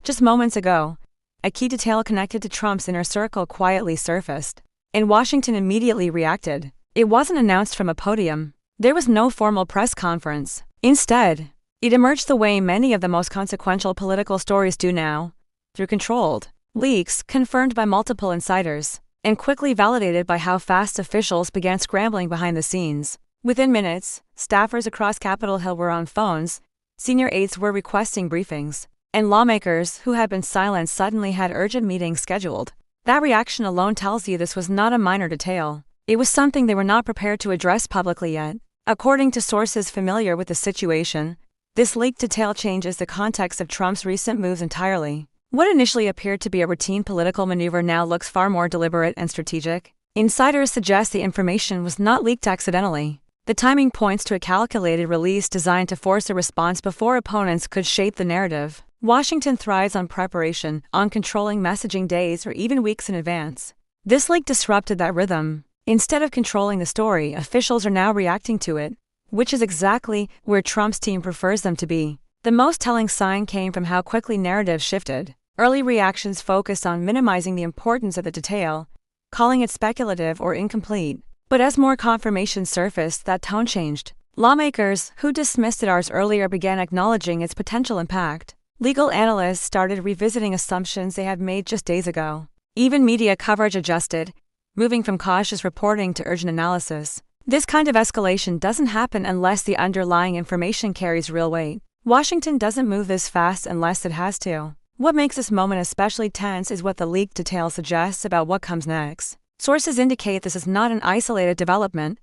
Just moments ago, a key detail connected to Trump's inner circle quietly surfaced, and Washington immediately reacted. It wasn't announced from a podium. There was no formal press conference. Instead, it emerged the way many of the most consequential political stories do now, through controlled leaks confirmed by multiple insiders, and quickly validated by how fast officials began scrambling behind the scenes. Within minutes, staffers across Capitol Hill were on phones, senior aides were requesting briefings, and lawmakers who had been silent suddenly had urgent meetings scheduled. That reaction alone tells you this was not a minor detail. It was something they were not prepared to address publicly yet. According to sources familiar with the situation, this leaked detail changes the context of Trump's recent moves entirely. What initially appeared to be a routine political maneuver now looks far more deliberate and strategic. Insiders suggest the information was not leaked accidentally. The timing points to a calculated release designed to force a response before opponents could shape the narrative. Washington thrives on preparation, on controlling messaging days or even weeks in advance. This leak disrupted that rhythm. Instead of controlling the story, officials are now reacting to it, which is exactly where Trump's team prefers them to be. The most telling sign came from how quickly narratives shifted. Early reactions focused on minimizing the importance of the detail, calling it speculative or incomplete. But as more confirmation surfaced, that tone changed. Lawmakers, who dismissed it hours earlier, began acknowledging its potential impact. Legal analysts started revisiting assumptions they had made just days ago. Even media coverage adjusted, moving from cautious reporting to urgent analysis. This kind of escalation doesn't happen unless the underlying information carries real weight. Washington doesn't move this fast unless it has to. What makes this moment especially tense is what the leaked detail suggests about what comes next. Sources indicate this is not an isolated development,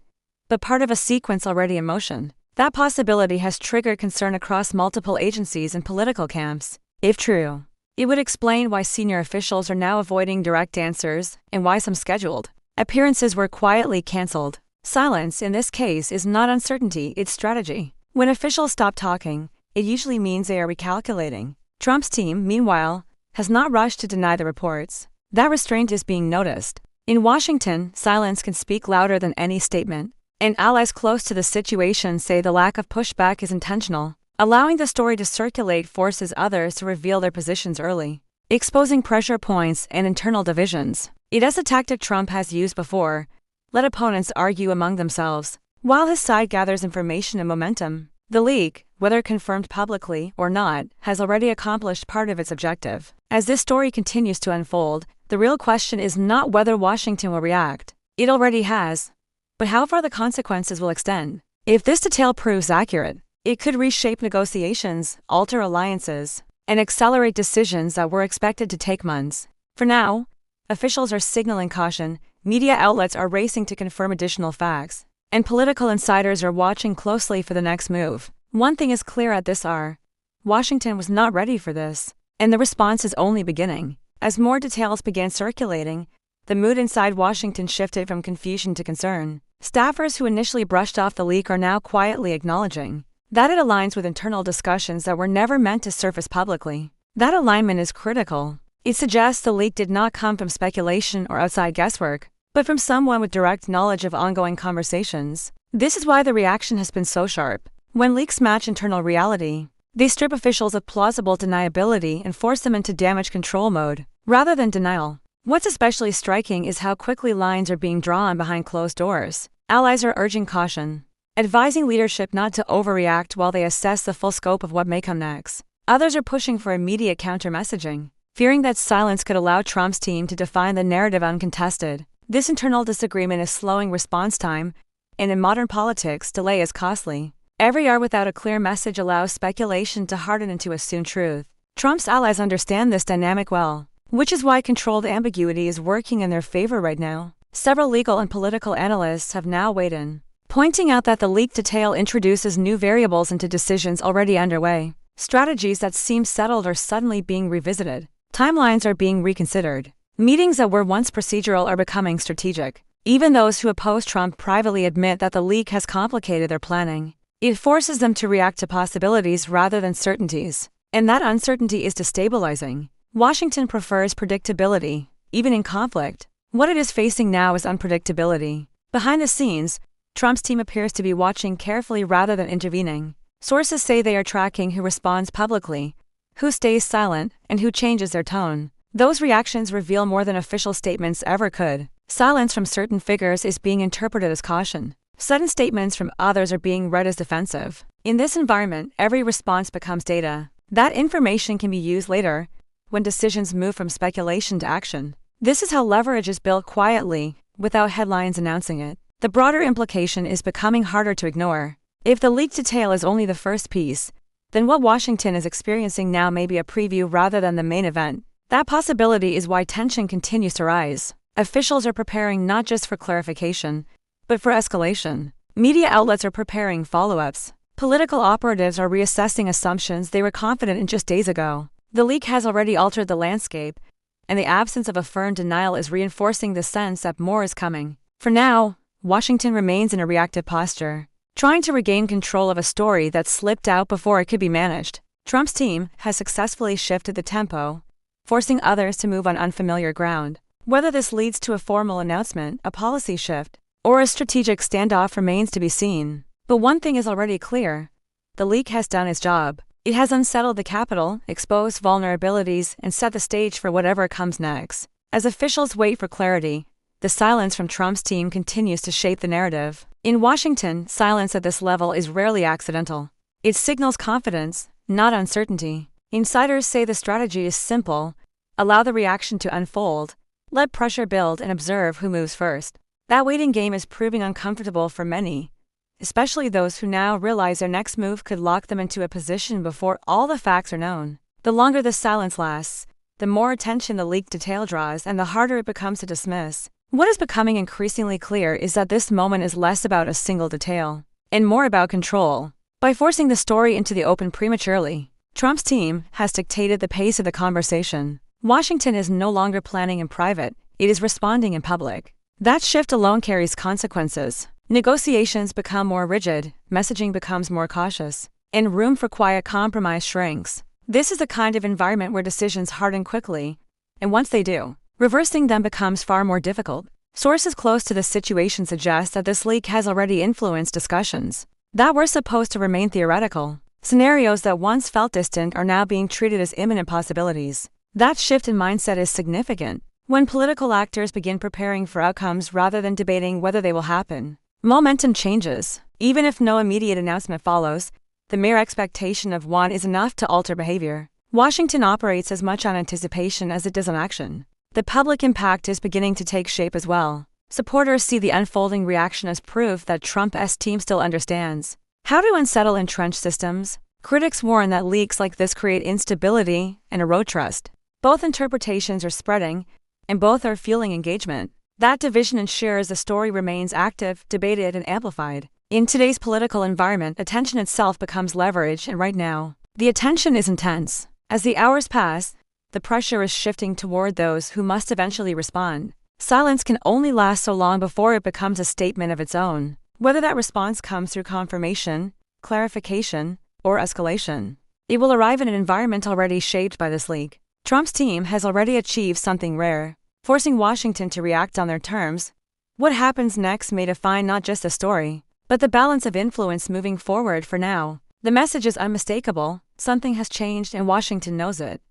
but part of a sequence already in motion. That possibility has triggered concern across multiple agencies and political camps. If true, it would explain why senior officials are now avoiding direct answers and why some scheduled appearances were quietly canceled. Silence in this case is not uncertainty, it's strategy. When officials stop talking, it usually means they are recalculating. Trump's team, meanwhile, has not rushed to deny the reports. That restraint is being noticed. In Washington, silence can speak louder than any statement, and allies close to the situation say the lack of pushback is intentional. Allowing the story to circulate forces others to reveal their positions early, exposing pressure points and internal divisions. It is a tactic Trump has used before. Let opponents argue among themselves, while his side gathers information and momentum. The leak, whether confirmed publicly or not, has already accomplished part of its objective. As this story continues to unfold, the real question is not whether Washington will react. It already has. But how far the consequences will extend. If this detail proves accurate, it could reshape negotiations, alter alliances, and accelerate decisions that were expected to take months. For now, officials are signaling caution, media outlets are racing to confirm additional facts, and political insiders are watching closely for the next move. One thing is clear at this hour: Washington was not ready for this, and the response is only beginning. As more details began circulating, the mood inside Washington shifted from confusion to concern. Staffers who initially brushed off the leak are now quietly acknowledging that it aligns with internal discussions that were never meant to surface publicly. That alignment is critical. It suggests the leak did not come from speculation or outside guesswork, but from someone with direct knowledge of ongoing conversations. This is why the reaction has been so sharp. When leaks match internal reality, they strip officials of plausible deniability and force them into damage control mode, rather than denial. What's especially striking is how quickly lines are being drawn behind closed doors. Allies are urging caution, advising leadership not to overreact while they assess the full scope of what may come next. Others are pushing for immediate counter-messaging, fearing that silence could allow Trump's team to define the narrative uncontested. This internal disagreement is slowing response time, and in modern politics, delay is costly. Every hour without a clear message allows speculation to harden into assumed truth. Trump's allies understand this dynamic well, which is why controlled ambiguity is working in their favor right now. Several legal and political analysts have now weighed in, pointing out that the leaked detail introduces new variables into decisions already underway. Strategies that seemed settled are suddenly being revisited. Timelines are being reconsidered. Meetings that were once procedural are becoming strategic. Even those who oppose Trump privately admit that the leak has complicated their planning. It forces them to react to possibilities rather than certainties, and that uncertainty is destabilizing. Washington prefers predictability, even in conflict. What it is facing now is unpredictability. Behind the scenes, Trump's team appears to be watching carefully rather than intervening. Sources say they are tracking who responds publicly, who stays silent, and who changes their tone. Those reactions reveal more than official statements ever could. Silence from certain figures is being interpreted as caution. Sudden statements from others are being read as defensive. In this environment, every response becomes data. That information can be used later, when decisions move from speculation to action. This is how leverage is built quietly, without headlines announcing it. The broader implication is becoming harder to ignore. If the leaked detail is only the first piece, then what Washington is experiencing now may be a preview rather than the main event. That possibility is why tension continues to rise. Officials are preparing not just for clarification, but for escalation. Media outlets are preparing follow-ups. Political operatives are reassessing assumptions they were confident in just days ago. The leak has already altered the landscape, and the absence of a firm denial is reinforcing the sense that more is coming. For now, Washington remains in a reactive posture, trying to regain control of a story that slipped out before it could be managed. Trump's team has successfully shifted the tempo, forcing others to move on unfamiliar ground. Whether this leads to a formal announcement, a policy shift, or a strategic standoff remains to be seen. But one thing is already clear: the leak has done its job. It has unsettled the Capitol, exposed vulnerabilities, and set the stage for whatever comes next. As officials wait for clarity, the silence from Trump's team continues to shape the narrative. In Washington, silence at this level is rarely accidental. It signals confidence, not uncertainty. Insiders say the strategy is simple: allow the reaction to unfold, let pressure build, and observe who moves first. That waiting game is proving uncomfortable for many, especially those who now realize their next move could lock them into a position before all the facts are known. The longer the silence lasts, the more attention the leaked detail draws and the harder it becomes to dismiss. What is becoming increasingly clear is that this moment is less about a single detail, and more about control. By forcing the story into the open prematurely, Trump's team has dictated the pace of the conversation. Washington is no longer planning in private, it is responding in public. That shift alone carries consequences. Negotiations become more rigid, messaging becomes more cautious, and room for quiet compromise shrinks. This is the kind of environment where decisions harden quickly, and once they do, reversing them becomes far more difficult. Sources close to the situation suggest that this leak has already influenced discussions that were supposed to remain theoretical. Scenarios that once felt distant are now being treated as imminent possibilities. That shift in mindset is significant. When political actors begin preparing for outcomes rather than debating whether they will happen, momentum changes. Even if no immediate announcement follows, the mere expectation of one is enough to alter behavior. Washington operates as much on anticipation as it does on action. The public impact is beginning to take shape as well. Supporters see the unfolding reaction as proof that Trump's team still understands how to unsettle entrenched systems. Critics warn that leaks like this create instability and erode trust. Both interpretations are spreading, and both are fueling engagement. That division ensures the story remains active, debated, and amplified. In today's political environment, attention itself becomes leverage, and right now, the attention is intense. As the hours pass, the pressure is shifting toward those who must eventually respond. Silence can only last so long before it becomes a statement of its own, whether that response comes through confirmation, clarification, or escalation. It will arrive in an environment already shaped by this leak. Trump's team has already achieved something rare, forcing Washington to react on their terms. What happens next may define not just the story, but the balance of influence moving forward. For now, the message is unmistakable: something has changed and Washington knows it.